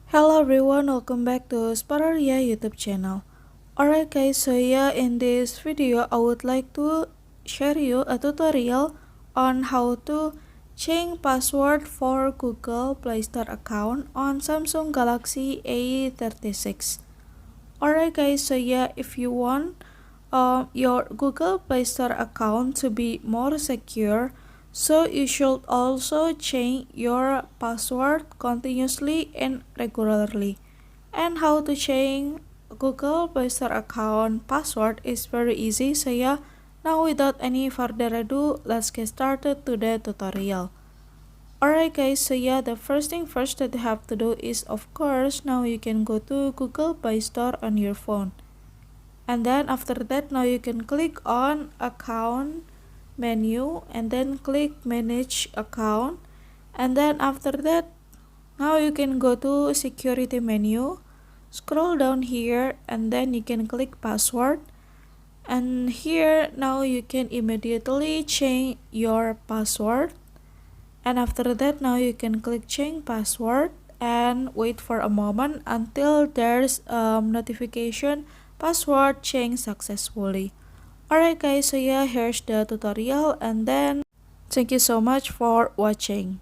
Hello everyone, welcome back to Spararia YouTube channel. Alright guys, so yeah, in this video I would like to share you a tutorial on how to change password for Google Play Store account on Samsung Galaxy A36. Alright guys, so yeah, if you want your Google Play Store account to be more secure, so you should also change your password continuously and regularly. And how to change Google Play Store account password is very easy. So yeah, now without any further ado, let's get started to the tutorial. Alright guys, so yeah, the first thing first that you have to do is, of course, now you can go to Google Play Store on your phone. And then after that, now you can click on account menu and then click manage account. And then after that, now you can go to security menu, scroll down here, and then you can click password. And here now you can immediately change your password. And after that, now you can click change password and wait for a moment until there's a notification password change successfully. Alright guys, so yeah, here's the tutorial, and then thank you so much for watching.